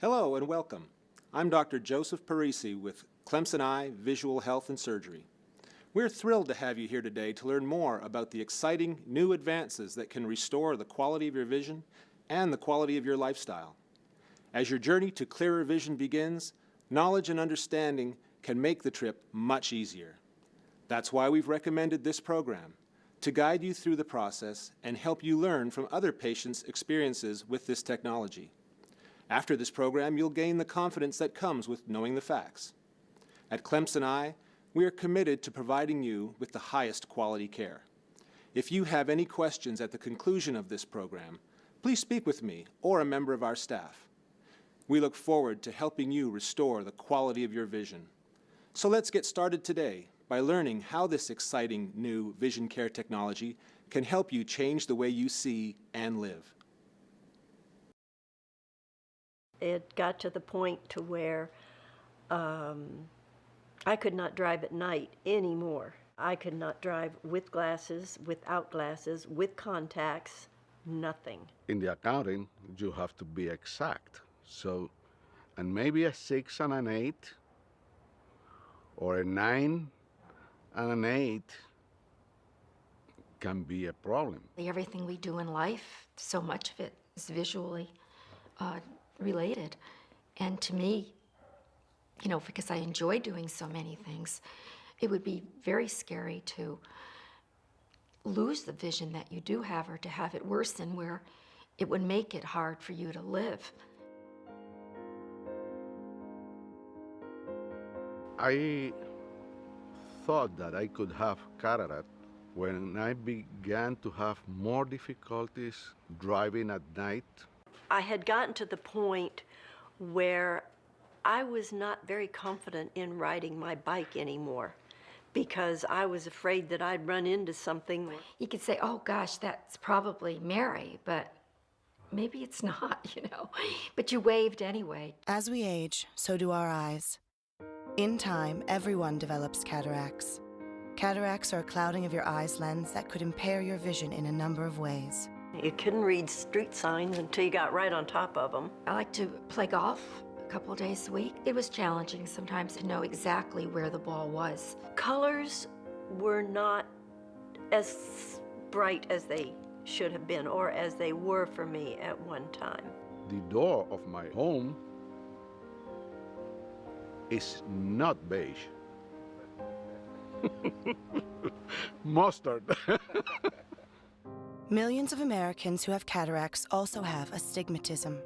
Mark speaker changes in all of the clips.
Speaker 1: Hello and welcome. I'm Dr. Joseph Parisi with Clemson Eye Visual Health and Surgery. We're thrilled to have you here today to learn more about the exciting new advances that can restore the quality of your vision and the quality of your lifestyle. As your journey to clearer vision begins, knowledge and understanding can make the trip much easier. That's why we've recommended this program, to guide you through the process and help you learn from other patients' experiences with this technology. After this program, you'll gain the confidence that comes with knowing the facts. At Clemson Eye, we are committed to providing you with the highest quality care. If you have any questions at the conclusion of this program, please speak with me or a member of our staff. We look forward to helping you restore the quality of your vision. So let's get started today by learning how this exciting new vision care technology can help you change the way you see and live.
Speaker 2: It got to the point to where I could not drive at night anymore. I could not drive with glasses, without glasses, with contacts, nothing.
Speaker 3: In the accounting, you have to be exact. So, and maybe a 6 and an 8, or a 9 and an 8 can be a problem.
Speaker 4: Everything we do in life, so much of it is visually related. And to me, you know, because I enjoy doing so many things, it would be very scary to lose the vision that you do have or to have it worsen where it would make it hard for you to live.
Speaker 3: I thought that I could have cataract when I began to have more difficulties driving at night.
Speaker 2: I had gotten to the point where I was not very confident in riding my bike anymore because I was afraid that I'd run into something.
Speaker 4: You could say, oh gosh, that's probably Mary, but maybe it's not, you know. But you waved anyway.
Speaker 5: As we age, so do our eyes. In time, everyone develops cataracts. Cataracts are a clouding of your eye's lens that could impair your vision in a number of ways.
Speaker 2: You couldn't read street signs until you got right on top of them.
Speaker 4: I like to play golf a couple days a week. It was challenging sometimes to know exactly where the ball was.
Speaker 2: Colors were not as bright as they should have been or as they were for me at one time.
Speaker 3: The door of my home is not beige. Mustard.
Speaker 5: Millions of Americans who have cataracts also have astigmatism.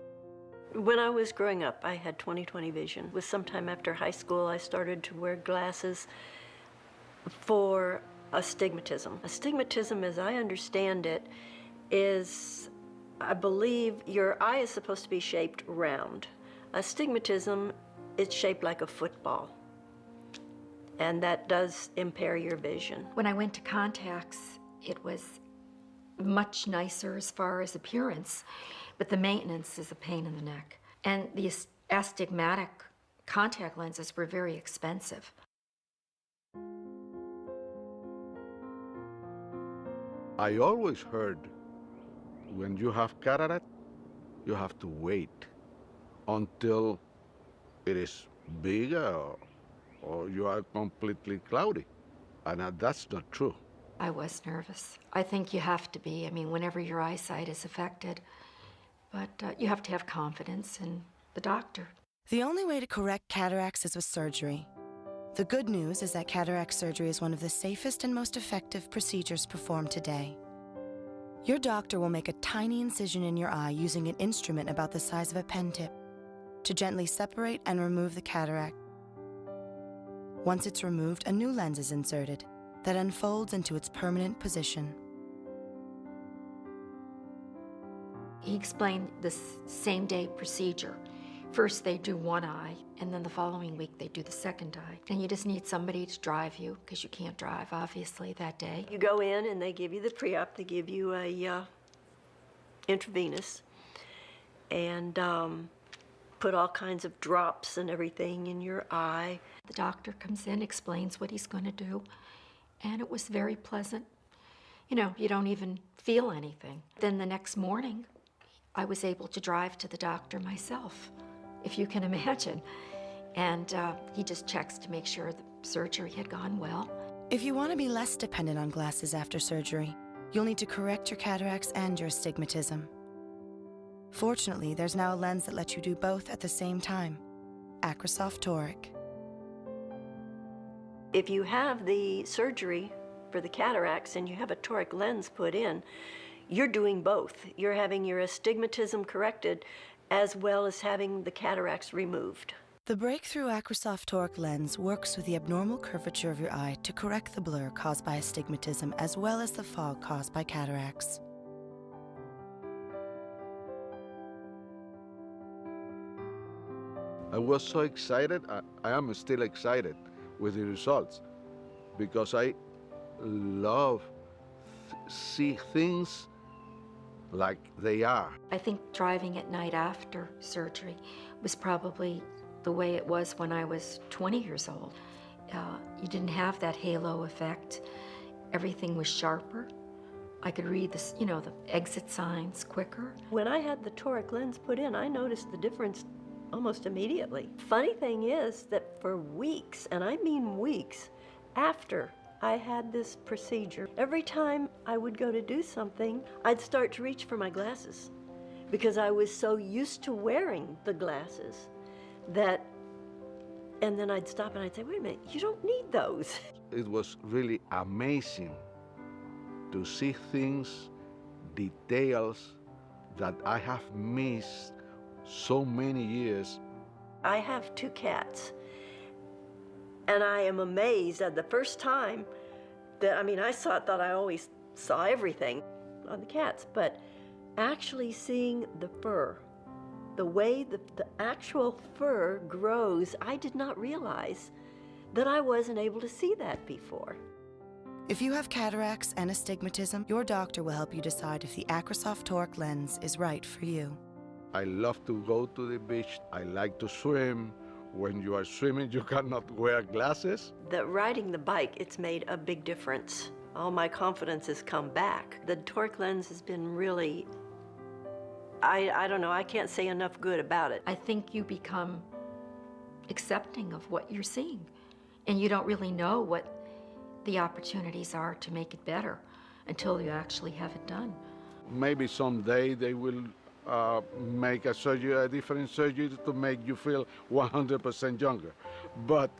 Speaker 2: When I was growing up, I had 20/20 vision. It was sometime after high school I started to wear glasses for astigmatism. Astigmatism, as I understand it, is, I believe, your eye is supposed to be shaped round. Astigmatism, it's shaped like a football, and that does impair your vision.
Speaker 4: When I went to contacts, it was much nicer as far as appearance, but the maintenance is a pain in the neck. And the astigmatic contact lenses were very expensive.
Speaker 3: I always heard when you have cataract, you have to wait until it is bigger or you are completely cloudy. And that's not true.
Speaker 4: I was nervous. I think you have to be. I mean, whenever your eyesight is affected. But you have to have confidence in the doctor.
Speaker 5: The only way to correct cataracts is with surgery. The good news is that cataract surgery is one of the safest and most effective procedures performed today. Your doctor will make a tiny incision in your eye using an instrument about the size of a pen tip to gently separate and remove the cataract. Once it's removed, a new lens is inserted that unfolds into its permanent position.
Speaker 4: He explained this same-day procedure. First, they do one eye, and then the following week, they do the second eye. And you just need somebody to drive you, because you can't drive, obviously, that day.
Speaker 2: You go in, and they give you the pre-op. They give you a intravenous, and put all kinds of drops and everything in your eye.
Speaker 4: The doctor comes in, explains what he's going to do, and it was very pleasant. You know, you don't even feel anything. Then the next morning, I was able to drive to the doctor myself. if you can imagine. And he just checks to make sure the surgery had gone well.
Speaker 5: If you want to be less dependent on glasses after surgery, you'll need to correct your cataracts and your astigmatism. Fortunately, there's now a lens that lets you do both at the same time. AcrySof TORIC.
Speaker 2: If you have the surgery for the cataracts and you have a toric lens put in, you're doing both. You're having your astigmatism corrected as well as having the cataracts removed.
Speaker 5: The breakthrough AcrySof TORIC lens works with the abnormal curvature of your eye to correct the blur caused by astigmatism as well as the fog caused by cataracts.
Speaker 3: I was so excited. I am still excited with the results because I love see things like they are.
Speaker 4: I think driving at night after surgery was probably the way it was when I was 20 years old. You didn't have that halo effect. Everything was sharper. I could read this, the exit signs quicker.
Speaker 2: When I had the toric lens put in, I noticed the difference almost immediately. Funny thing is that for weeks, and I mean weeks, after I had this procedure, every time I would go to do something, I'd start to reach for my glasses because I was so used to wearing the glasses that, and then I'd stop and I'd say, wait a minute, you don't need those.
Speaker 3: It was really amazing to see things, details that I have missed so many years.
Speaker 2: I have 2 cats, and I am amazed at the first time that, I thought I always saw everything on the cats, but actually seeing the fur, the way the actual fur grows, I did not realize that I wasn't able to see that before.
Speaker 5: If you have cataracts and astigmatism, your doctor will help you decide if the AcrySof TORIC lens is right for you.
Speaker 3: I love to go to the beach. I like to swim. When you are swimming, you cannot wear glasses.
Speaker 2: That riding the bike, it's made a big difference. All my confidence has come back. The toric lens has been really, I don't know, I can't say enough good about it.
Speaker 4: I think you become accepting of what you're seeing, and you don't really know what the opportunities are to make it better until you actually have it done.
Speaker 3: Maybe someday they will make a different surgery to make you feel 100% younger. But